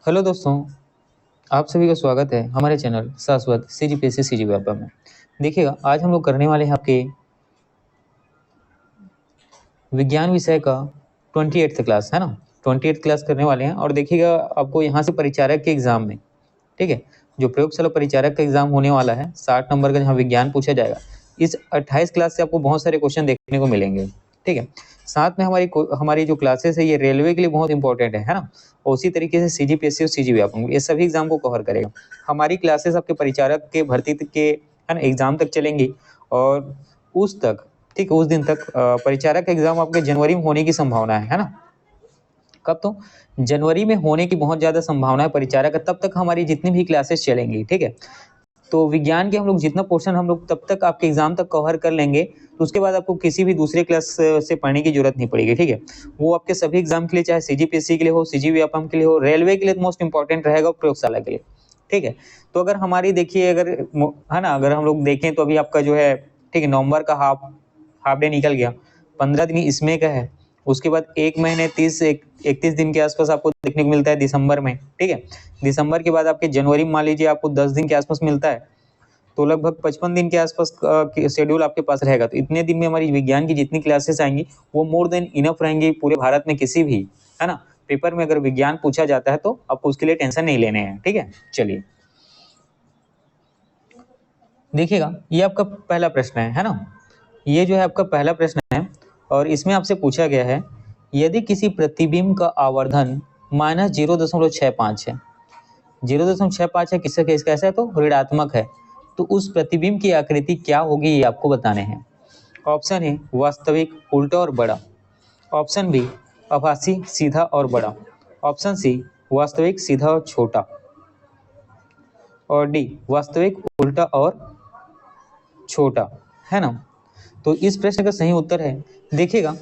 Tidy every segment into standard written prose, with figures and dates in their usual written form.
Hello दोस्तों, आप सभी का स्वागत है हमारे चैनल शाश्वत CGPSC CGWAPA में। देखिएगा, आज हम लोग करने वाले हैं आपके विज्ञान विषय का 28th क्लास, है ना। 28th क्लास करने वाले हैं और देखिएगा आपको यहाँ से परिचारक के एग्जाम में, ठीक है, जो प्रयोगशाला परिचारक का एग्जाम होने वाला है 60 नंबर का, जहाँ विज्ञान पूछा जाएगा। इस 28 क्लास से आपको बहुत सारे क्वेश्चन देखने को मिलेंगे, ठीक है। साथ में हमारी जो क्लासेस है ये रेलवे के लिए बहुत इंपॉर्टेंट है ना। और उसी तरीके से CGPSC और CGWAPA ये सभी एग्जाम को कवर करेगा। हमारी क्लासेस आपके परिचारक के भर्ती के, है ना, एग्जाम तक चलेंगी और उस तक, ठीक है, उस दिन तक परिचारक एग्जाम आपके जनवरी में होने की संभावना है ना। कब? तो जनवरी में होने की बहुत ज्यादा संभावना है परिचारक का। तब तक हमारी जितनी भी क्लासेस चलेंगी, ठीक है। तो विज्ञान के हम लोग जितना पोर्शन हम लोग तब तक आपके एग्जाम तक कवर कर लेंगे, तो उसके बाद आपको किसी भी दूसरे क्लास से पढ़ने की जरूरत नहीं पड़ेगी, ठीक है। वो आपके सभी एग्जाम के लिए, चाहे CGPSC के लिए हो, CGWAPA के लिए हो, रेलवे के लिए मोस्ट इंपॉर्टेंट रहेगा, प्रयोगशाला के लिए, ठीक है। तो अगर हमारी देखिए, अगर है ना, अगर हम लोग देखें तो अभी आपका जो है, ठीक है, नवंबर का हाफ डे निकल गया, 15 दिन इसमें का है। उसके बाद 1 महीने 31 दिन के आसपास आपको देखने को मिलता है दिसंबर में, ठीक है। दिसंबर के बाद आपके जनवरी में मान लीजिए आपको 10 दिन के आसपास मिलता है, तो लगभग 55 दिन के आसपास शेड्यूल आपके पास रहेगा। तो इतने दिन में हमारी विज्ञान की जितनी क्लासेस आएंगी वो मोर देन इनफ रहेंगी पूरे भारत में। किसी भी, है ना, पेपर में अगर विज्ञान पूछा जाता है तो आपको उसके लिए टेंशन नहीं लेने हैं, ठीक है। चलिए देखिएगा, ये आपका पहला प्रश्न है ना। ये जो है आपका पहला प्रश्न है और इसमें आपसे पूछा गया है, यदि किसी प्रतिबिंब का आवर्धन -0.65 है, 0.65 है, किसका केस कैसा है, तो ऋणात्मक है, तो उस प्रतिबिंब की आकृति क्या होगी ये आपको बताने हैं। ऑप्शन ए वास्तविक, उल्टा और बड़ा। ऑप्शन बी आभासी, सीधा और बड़ा। ऑप्शन सी वास्तविक, सीधा और छोटा। और डी वास्तविक, उल्टा और छोटा, है ना। तो इस प्रश्न का सही उत्तर है, देखिएगा,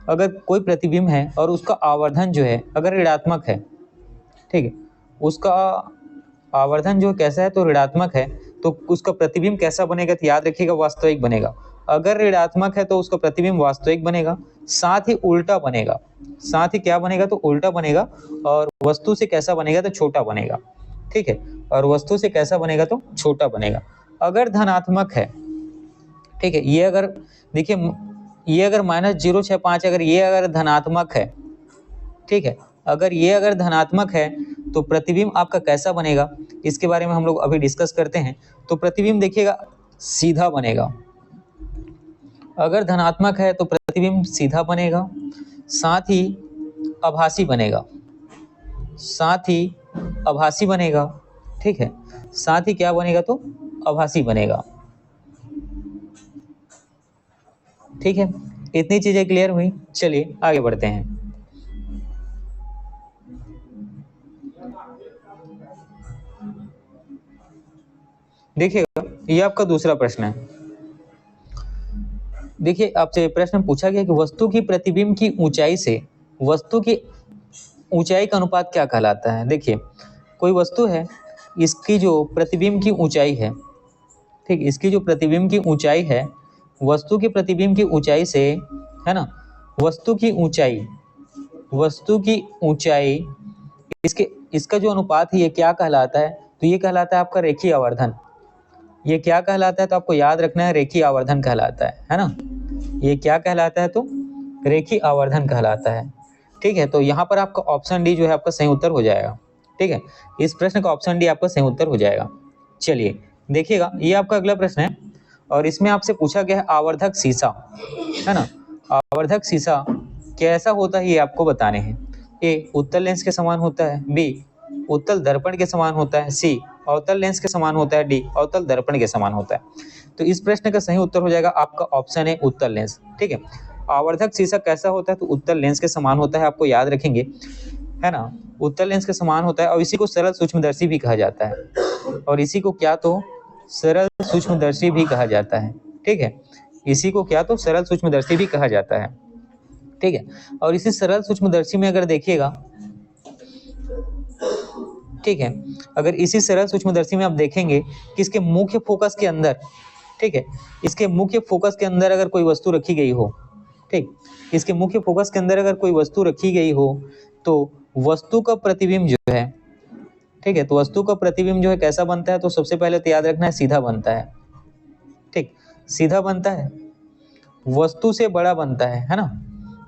अगर कोई प्रतिबिंब है और उसका आवर्धन जो है अगर ऋणात्मक है, ठीक है, उसका आवर्धन जो कैसा है, तो ऋणात्मक है, तो उसका प्रतिबिंब कैसा बनेगा, तो याद रखिएगा वास्तविक बनेगा। अगर ऋणात्मक है तो उसका प्रतिबिंब वास्तविक बनेगा, साथ ही उल्टा बनेगा। साथ ही क्या बनेगा, तो उल्टा बनेगा। और वस्तु से कैसा बनेगा, तो छोटा बनेगा, ठीक है। और वस्तु से कैसा बनेगा, तो छोटा बनेगा। अगर धनात्मक है, ठीक है, ये अगर देखिए, ये अगर -0.65, अगर ये अगर धनात्मक है, ठीक है, अगर ये अगर धनात्मक है तो प्रतिबिंब आपका कैसा बनेगा, इसके बारे में हम लोग अभी डिस्कस करते हैं। तो प्रतिबिंब देखिएगा सीधा बनेगा। अगर धनात्मक है तो प्रतिबिंब सीधा बनेगा, साथ ही आभासी बनेगा, साथ ही आभासी बनेगा, ठीक है। साथ ही क्या बनेगा, तो आभासी बनेगा, ठीक है। इतनी चीजें क्लियर हुई। चलिए आगे बढ़ते हैं। देखिएगा, ये आपका दूसरा प्रश्न है। देखिए, आपसे प्रश्न पूछा गया कि वस्तु की प्रतिबिंब की ऊंचाई से वस्तु की ऊंचाई का अनुपात क्या कहलाता है। देखिए, कोई वस्तु है, इसकी जो प्रतिबिंब की ऊंचाई है, ठीक, इसकी जो प्रतिबिंब की ऊंचाई है, वस्तु की प्रतिबिंब की ऊंचाई से, है ना, वस्तु की ऊंचाई, वस्तु की ऊंचाई, इसके इसका जो अनुपात है ये क्या कहलाता है, तो ये कहलाता है आपका रेखीय आवर्धन। ये क्या कहलाता है, तो आपको याद रखना है, रेखीय आवर्धन कहलाता है ना। ये क्या कहलाता है, तो रेखीय आवर्धन कहलाता है, ठीक है। तो यहाँ पर आपका ऑप्शन डी जो है आपका सही उत्तर हो जाएगा, ठीक है। इस प्रश्न का ऑप्शन डी आपका सही उत्तर हो जाएगा। चलिए देखिएगा, ये आपका अगला प्रश्न है और इसमें आपसे पूछा गया है आवर्धक शीशा, है ना। आवर्धक शीशा कैसा होता है ये आपको बताने हैं। ए उत्तल लेंस के समान होता है, बी उत्तल दर्पण के समान होता है, सी अवतल लेंस के समान होता है, डी अवतल दर्पण के समान होता है। तो इस प्रश्न का सही उत्तर हो जाएगा आपका ऑप्शन है उत्तल लेंस, ठीक है। आवर्धक शीशा कैसा होता है, तो उत्तल लेंस के समान होता है, आपको याद रखेंगे, है ना। उत्तल लेंस के समान होता है और इसी को सरल सूक्ष्मदर्शी भी कहा जाता है। और इसी को क्या, तो सरल सूक्ष्मदर्शी भी कहा जाता है, ठीक है। इसी को क्या, तो सरल सूक्ष्मदर्शी भी कहा जाता है, ठीक है। और इसी सरल सूक्ष्मदर्शी में अगर देखिएगा, ठीक है, अगर इसी सरल सूक्ष्मदर्शी में आप देखेंगे कि इसके मुख्य फोकस के अंदर, ठीक है, इसके मुख्य फोकस के अंदर अगर कोई वस्तु रखी गई हो, ठीक, इसके मुख्य फोकस के अंदर अगर कोई वस्तु रखी गई हो, तो वस्तु का प्रतिबिंब जो है, ठीक है, तो वस्तु का प्रतिबिंब जो है कैसा बनता है, तो सबसे पहले तो याद रखना है सीधा बनता है। ठीक, सीधा बनता है, वस्तु से बड़ा बनता है ना,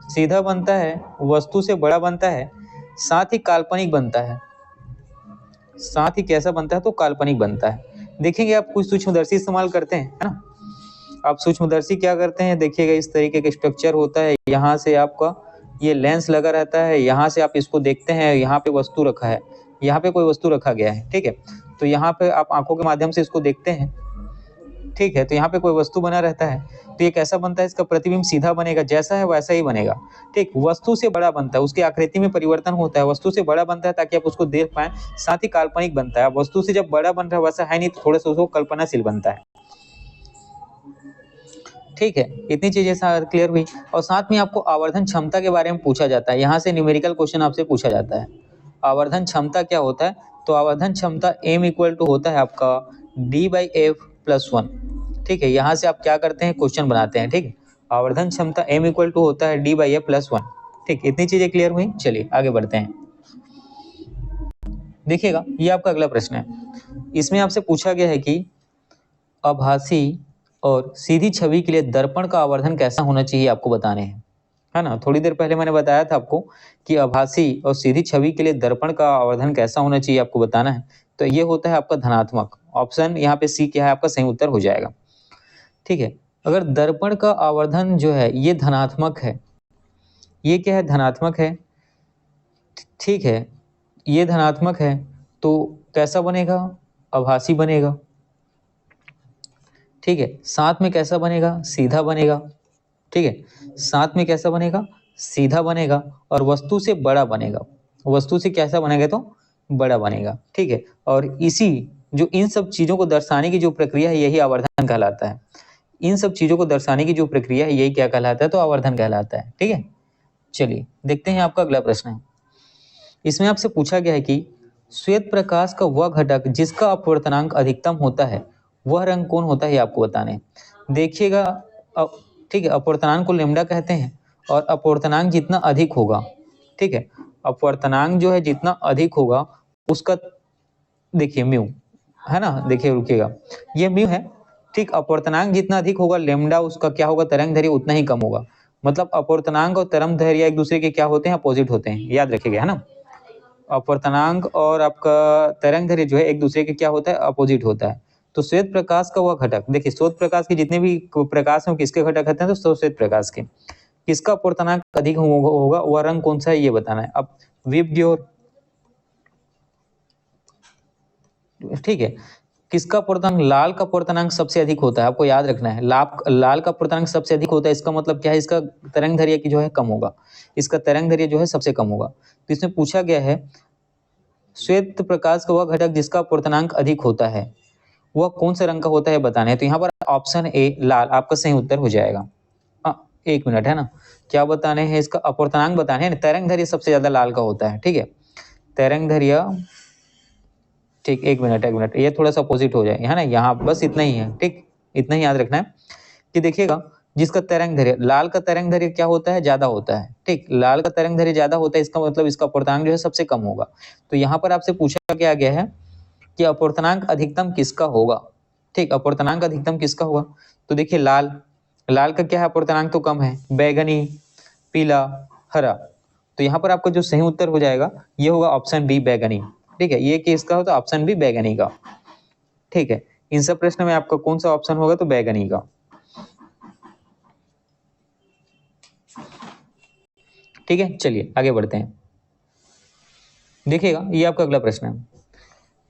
सीधा बनता है, वस्तु से बड़ा बनता है, साथ ही काल्पनिक बनता है। साथ ही कैसा बनता है, तो काल्पनिक बनता है। देखेंगे आप कुछ सूक्ष्मदर्शी इस्तेमाल करते हैं, है ना। आप सूक्ष्मदर्शी क्या करते हैं, देखिएगा इस तरीके का स्ट्रक्चर होता है, यहाँ से आपका ये लेंस लगा रहता है, यहाँ से आप इसको देखते हैं, यहाँ पे वस्तु रखा है, यहाँ पे कोई वस्तु रखा गया है, ठीक है। तो यहाँ पे आप आंखों के माध्यम से इसको देखते हैं, ठीक है, तो यहाँ पे कोई वस्तु बना रहता है, तो ये कैसा बनता है, इसका प्रतिबिंब सीधा बनेगा, जैसा है वैसा ही बनेगा। ठीक, वस्तु से बड़ा बनता है, उसकी आकृति में परिवर्तन होता है, वस्तु से बड़ा बनता है ताकि आप उसको देख पाएं, साथ ही काल्पनिक बनता है। वस्तु से जब बड़ा बन रहा है वैसा है नहीं, तो थोड़ा सा उसको कल्पनाशील बनता है। ठीक है, इतनी चीजें क्लियर हुई। और साथ में आपको आवर्धन क्षमता के बारे में पूछा जाता है, यहाँ से न्यूमेरिकल क्वेश्चन आपसे पूछा जाता है। आवर्धन क्षमता क्या होता है, तो आवर्धन क्षमता m इक्वल टू होता है आपका d/f+1। ठीक है, यहाँ से आप क्या करते हैं, क्वेश्चन बनाते हैं। ठीक है, आवर्धन क्षमता m इक्वल टू होता है d/f+1। ठीक, इतनी चीजें क्लियर हुई। चलिए आगे बढ़ते हैं। देखिएगा, ये आपका अगला प्रश्न है। इसमें आपसे पूछा गया है कि आभासी और सीधी छवि के लिए दर्पण का आवर्धन कैसा होना चाहिए, आपको बताने हैं, है ना। थोड़ी देर पहले मैंने बताया था आपको कि आभासी और सीधी छवि के लिए दर्पण का आवर्धन कैसा होना चाहिए, आपको बताना है। तो ये होता है आपका धनात्मक। ऑप्शन यहाँ पे सी क्या है, आपका सही उत्तर हो जाएगा। ठीक है, अगर दर्पण का आवर्धन जो है ये धनात्मक है, ये क्या है, धनात्मक है, ठीक है, ये धनात्मक है, तो कैसा बनेगा, आभासी बनेगा। ठीक है, साथ में कैसा बनेगा, सीधा बनेगा। ठीक है, साथ में कैसा बनेगा, सीधा बनेगा, और वस्तु से बड़ा बनेगा। वस्तु से कैसा बनेगा, तो बड़ा बनेगा। ठीक है, और इसी जो इन सब चीजों को दर्शाने की जो प्रक्रिया है, यही आवर्धन कहलाता है। इन सब चीजों को दर्शाने की जो प्रक्रिया है, यही क्या कहलाता है, तो आवर्धन कहलाता है। ठीक है, चलिए देखते हैं आपका अगला प्रश्न है। इसमें आपसे पूछा गया है कि श्वेत प्रकाश का वह घटक जिसका अपवर्तनांक अधिकतम होता है, वह रंग कौन होता है, आपको बताने। देखिएगा, ठीक है, अपवर्तनांक को लैम्डा कहते हैं, और अपवर्तनांक जितना अधिक होगा, ठीक है, अपवर्तनांक जो है जितना अधिक होगा उसका, देखिए म्यू, है ना, देखिए रुकिएगा, ये म्यू है। ठीक, अपवर्तनांक जितना अधिक होगा, लैम्डा उसका क्या होगा, तरंग दैर्घ्य उतना ही कम होगा। मतलब अपवर्तनांक और तरंग दैर्घ्य एक दूसरे के क्या होते हैं, अपोजिट होते हैं, याद रखिएगा, है ना। अपवर्तनांक और आपका तरंग दैर्घ्य जो है एक दूसरे के क्या होता है, अपोजिट होता है। तो श्वेत प्रकाश का वह घटक, देखिए श्वेत प्रकाश के जितने भी प्रकाश हैं किसके घटक होते हैं, तो श्वेत प्रकाश के। किसका अपवर्तनांक अधिक होगा, वह रंग कौन सा है, ये बताना है। अब विबग्योर, ठीक है, किसका अपवर्तनांक, लाल का अपवर्तनांक सबसे अधिक होता है, आपको याद रखना है। लाल का अपवर्तनांक सबसे अधिक होता है, इसका मतलब क्या है, इसका तरंग दैर्घ्य की जो है कम होगा, इसका तरंग दैर्घ्य जो है सबसे कम होगा। तो इसमें पूछा गया है श्वेत प्रकाश का वह घटक जिसका अपवर्तनांक अधिक होता है, वह कौन से रंग का होता है बताना है। तो यहाँ पर ऑप्शन ए लाल आपका सही उत्तर हो जाएगा। एक मिनट, है ना, क्या बताने हैं, इसका अपवर्तनांक बताने हैं। तरंग दैर्घ्य सबसे ज्यादा लाल का होता है। ठीक है, तरंग दैर्घ्य, ठीक, एक मिनट, ये थोड़ा सा अपोजिट हो जाए, है ना, यहाँ बस इतना ही है। ठीक, इतना ही याद रखना है कि देखिएगा, जिसका तरंग दैर्घ्य, लाल का तरंग दैर्घ्य क्या होता है, ज्यादा होता है। ठीक, लाल का तरंग दैर्घ्य ज्यादा होता है, इसका मतलब इसका अपवर्तनांक जो है सबसे कम होगा। तो यहाँ पर आपसे पूछा क्या गया है कि अपवर्तनांक अधिकतम किसका होगा। ठीक, अपवर्तनांक अधिकतम किसका होगा, तो देखिए लाल का क्या है, अपवर्तनांक तो कम है, बैगनी, पीला, हरा। तो यहाँ पर आपका जो सही उत्तर हो जाएगा ये होगा ऑप्शन बी, बैगनी। ठीक है, ये किसका हो, तो ऑप्शन बी बैगनी का। ठीक है, इन सब प्रश्न में आपका कौन सा ऑप्शन होगा, तो बैगनी का। ठीक है, चलिए आगे बढ़ते हैं। देखिएगा, ये आपका अगला प्रश्न है।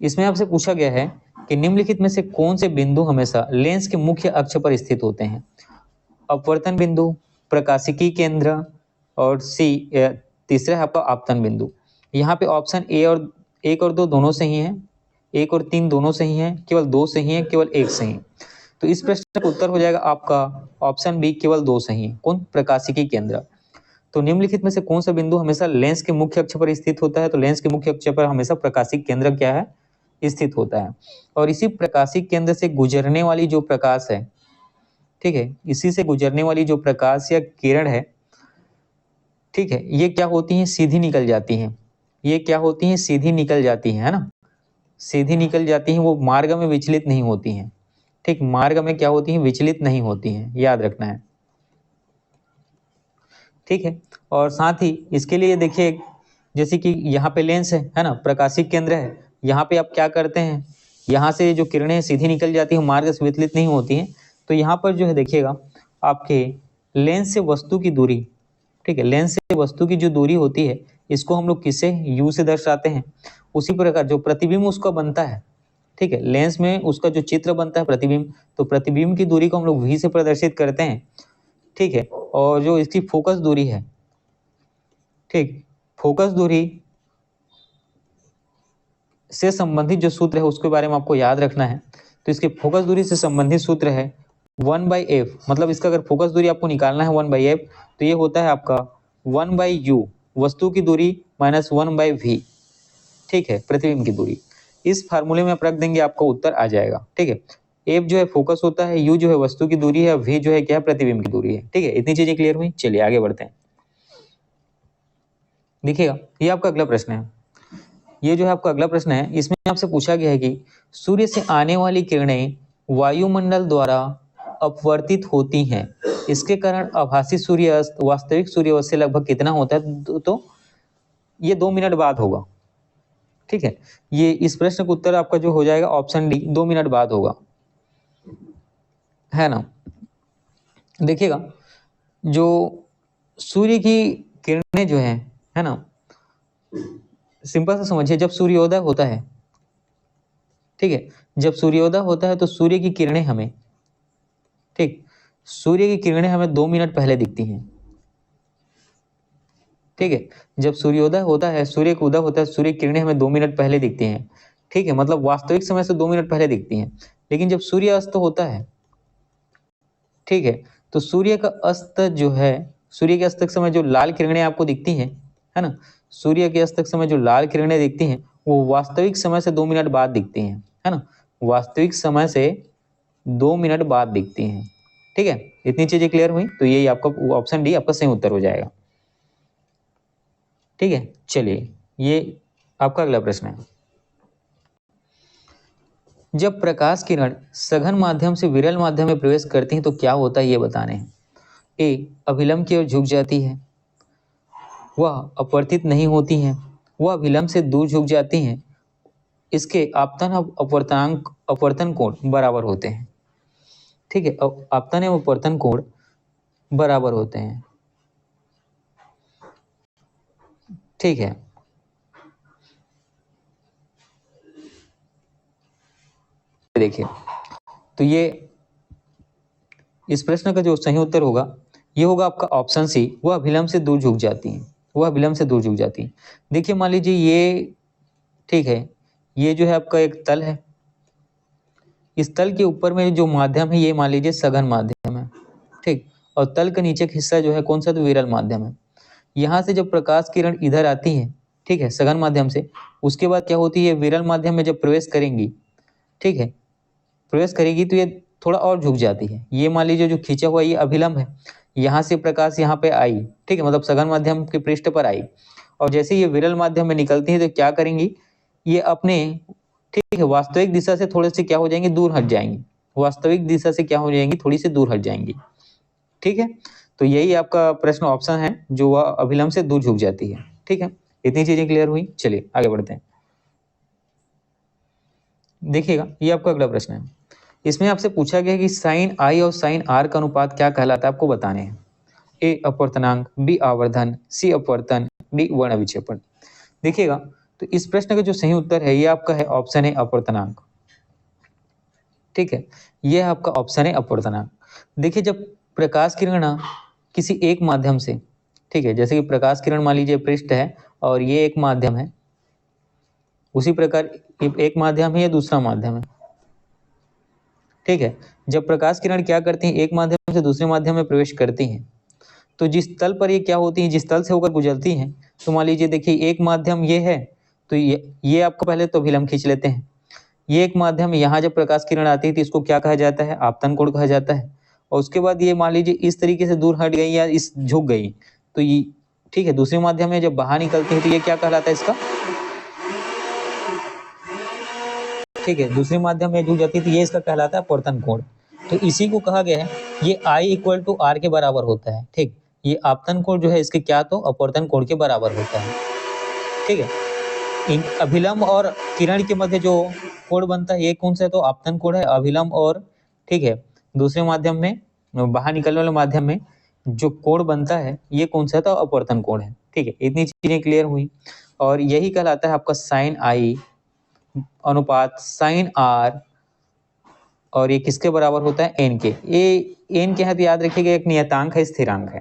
इसमें आपसे पूछा गया है कि निम्नलिखित में से कौन से बिंदु हमेशा लेंस के मुख्य अक्ष पर स्थित होते हैं। अपवर्तन बिंदु, प्रकाशिकी केंद्र, और सी तीसरा है आपका आपतन बिंदु। यहाँ पे ऑप्शन ए और 1 और 2 दोनों सही हैं, 1 और 3 दोनों सही हैं, केवल 2 सही हैं, केवल 1 सही। तो इस प्रश्न का उत्तर हो जाएगा आपका ऑप्शन बी, केवल 2 सही है। कौन, प्रकाशिकी केंद्र। तो निम्नलिखित में से कौन सा बिंदु हमेशा लेंस के मुख्य अक्ष पर स्थित होता है, तो लेंस के मुख्य अक्ष पर हमेशा प्रकाशिक केंद्र क्या है, स्थित होता है। और इसी प्रकाशिक केंद्र से गुजरने वाली जो प्रकाश है, ठीक है, इसी से गुजरने वाली जो प्रकाश या किरण है, ठीक है, ये क्या होती हैं, सीधी निकल जाती हैं। ये क्या होती हैं, सीधी निकल जाती हैं, है ना। सीधी निकल जाती हैं वो मार्ग में विचलित नहीं होती हैं। ठीक, मार्ग में क्या होती हैं, विचलित नहीं होती हैं, याद रखना है। ठीक है, और साथ ही इसके लिए देखिए, जैसे कि यहाँ पे लेंस है ना, प्रकाशिक केंद्र है, यहाँ पे आप क्या करते हैं, यहाँ से जो किरणें सीधी निकल जाती हैं मार्ग से विचलित नहीं होती हैं। तो यहाँ पर जो है देखिएगा, आपके लेंस से वस्तु की दूरी, ठीक है, लेंस से वस्तु की जो दूरी होती है इसको हम लोग किससे, यू से दर्शाते हैं। उसी प्रकार जो प्रतिबिंब उसका बनता है, ठीक है, लेंस में उसका जो चित्र बनता है प्रतिबिंब, तो प्रतिबिंब की दूरी को हम लोग वी से प्रदर्शित करते हैं। ठीक है, और जो इसकी फोकस दूरी है, ठीक, फोकस दूरी से संबंधित जो सूत्र है उसके बारे में आपको याद रखना है। तो इसके फोकस दूरी से संबंधित सूत्र है 1/f, मतलब इसका अगर फोकस दूरी आपको निकालना है 1/f, तो ये होता है आपका 1/u, वस्तु की दूरी माइनस 1/v, ठीक है, प्रतिबिंब की दूरी। इस फार्मूले में आप रख देंगे, आपका उत्तर आ जाएगा। ठीक है, एफ जो है फोकस होता है, यू जो है वस्तु की दूरी है, वी जो है क्या है, प्रतिबिंब की दूरी है। ठीक है, इतनी चीजें क्लियर हुई। चलिए आगे बढ़ते हैं। देखिएगा, ये आपका अगला प्रश्न है। ये जो है आपका अगला प्रश्न है, इसमें आपसे पूछा गया है कि सूर्य से आने वाली किरणें वायुमंडल द्वारा अपवर्तित होती हैं, इसके कारण आभासी सूर्यास्त वास्तविक सूर्यास्त से लगभग कितना होता है, तो ये 2 मिनट बाद होगा। ठीक है, ये इस प्रश्न का उत्तर आपका जो हो जाएगा ऑप्शन डी, 2 मिनट बाद होगा, है ना। देखिएगा, जो सूर्य की किरणें जो है ना, सिंपल से समझिए, जब सूर्योदय होता है, ठीक है, जब सूर्योदय होता है तो सूर्य की किरणें हमें, ठीक, सूर्य की किरणें हमें 2 मिनट पहले दिखती हैं। ठीक है, जब सूर्योदय होता है, सूर्य का उदय होता है, सूर्य की किरणें हमें 2 मिनट पहले दिखती हैं। ठीक है, मतलब वास्तविक समय से 2 मिनट पहले दिखती हैं। लेकिन जब सूर्य अस्त होता है, ठीक है, तो सूर्य का अस्त जो है, सूर्य के अस्त समय जो लाल किरणें आपको दिखती हैं, है ना, सूर्य के अस्त समय जो लाल किरणें दिखती हैं वो वास्तविक समय से 2 मिनट बाद दिखती हैं, है ना, वास्तविक समय से 2 मिनट बाद दिखती हैं। ठीक है, इतनी चीजें क्लियर हुई, तो यही आपका ऑप्शन डी आपका सही उत्तर हो जाएगा। ठीक है, चलिए ये आपका अगला प्रश्न है। जब प्रकाश किरण सघन माध्यम से विरल माध्यम में प्रवेश करती हैं तो क्या होता है, ये बताने हैं। ए, अभिलंब की ओर झुक जाती है, वह अपवर्तित नहीं होती हैं, वह अभिलंब से दूर झुक जाती हैं, इसके आपतन और अपवर्तनांक अपवर्तन कोण बराबर होते हैं। ठीक है, आपतन एवं अपवर्तन कोण बराबर होते हैं। ठीक है, देखिए, तो ये इस प्रश्न का जो सही उत्तर होगा ये होगा आपका ऑप्शन सी, वह अभिलंब से दूर झुक जाती हैं, वह अभिलंब से दूर झुक जाती हैं। देखिए, मान लीजिए ये, ठीक है, ये जो है आपका एक तल है, इस तल के ऊपर में जो माध्यम है ये मान लीजिए सघन माध्यम है, ठीक, और तल का नीचे का हिस्सा जो है कौन सा, तो विरल माध्यम है। यहाँ से जब प्रकाश किरण इधर आती है, ठीक है, सघन माध्यम से, उसके बाद क्या होती है, विरल माध्यम में जब प्रवेश करेंगी, ठीक है, प्रवेश करेगी तो ये थोड़ा और झुक जाती है। ये मान लीजिए जो खींचा हुआ ये अभिलंब है, यहाँ से प्रकाश यहाँ पे आई, ठीक है, मतलब सघन माध्यम के पृष्ठ पर आई, और जैसे ये विरल माध्यम में निकलती है तो क्या करेंगी, ये अपने, ठीक है, वास्तविक दिशा से थोड़े से क्या हो जाएंगे, दूर हट जाएंगी, वास्तविक दिशा से क्या हो जाएंगी, थोड़ी सी दूर हट जाएंगी। ठीक है, तो यही आपका प्रश्न ऑप्शन है, जो वह अभिलंब से दूर झुक जाती है। ठीक है, इतनी चीजें क्लियर हुई। चलिए आगे बढ़ते हैं। देखिएगा, ये आपका अगला प्रश्न है। इसमें आपसे पूछा गया कि साइन आई और साइन आर का अनुपात क्या कहलाता है, आपको बताने हैं। ए अपवर्तनांक, बी आवर्धन, सी अपवर्तन, डी वर्ण विक्षेपण। देखिएगा, तो इस प्रश्न का जो सही उत्तर है ये आपका है ऑप्शन है अपवर्तनांक। ठीक है, ये आपका ऑप्शन है अपवर्तनांक। देखिए, जब प्रकाश किरण किसी एक माध्यम से, ठीक है, जैसे कि प्रकाश किरण मान लीजिए पृष्ठ है और ये एक माध्यम है, उसी प्रकार एक माध्यम है या दूसरा माध्यम है। ठीक है, जब प्रकाश किरण क्या करती हैं, एक माध्यम से दूसरे माध्यम में प्रवेश करती हैं, तो जिस तल पर ये क्या होती हैं, जिस तल से होकर गुजरती हैं, तो मान लीजिए देखिए एक माध्यम ये है, तो ये आपको पहले तो अभिलंब खींच लेते हैं। ये एक माध्यम, यहाँ जब प्रकाश किरण आती है तो इसको क्या कहा जाता है, आपतन कोण कहा जाता है। और उसके बाद ये मान लीजिए इस तरीके से दूर हट गई या इस झुक गई, तो ये, ठीक है, दूसरे माध्यम में जब बाहर निकलती है तो ये क्या कहलाता है, इसका ठीक है, दूसरे माध्यम में जुड़ जाती है तो ये इसका कहलाता है अपवर्तन कोण। तो इसी को कहा गया है ये I इक्वल टू R के बराबर होता है। ठीक, ये आपतन कोण जो है इसके क्या तो अपवर्तन कोण के बराबर होता है। ठीक है, इन अभिलंब और किरण के मध्य जो कोण बनता है ये कौन सा है तो आपतन कोण है। अभिलंब और ठीक है दूसरे माध्यम में बाहर निकलने वाले माध्यम में जो कोण बनता है ये कौन सा है तो अपवर्तन कोण है। ठीक है, इतनी चीजें क्लियर हुई और यही कहलाता है आपका साइन आई अनुपात साइन आर और ये किसके बराबर होता है एन के। ये एन के है तो याद रखिएगा एक नियतांक है स्थिरांक है।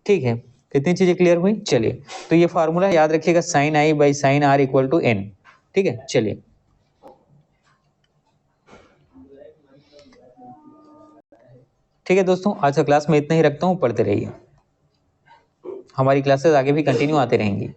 ठीक है, कितनी चीजें क्लियर हुई। चलिए तो ये फार्मूला याद रखिएगा sine i by sine r equal to n. ठीक है, चलिए ठीक है दोस्तों, आज का क्लास में इतना ही रखता हूँ, पढ़ते रहिए, हमारी क्लासेस आगे भी कंटिन्यू आते रहेंगी।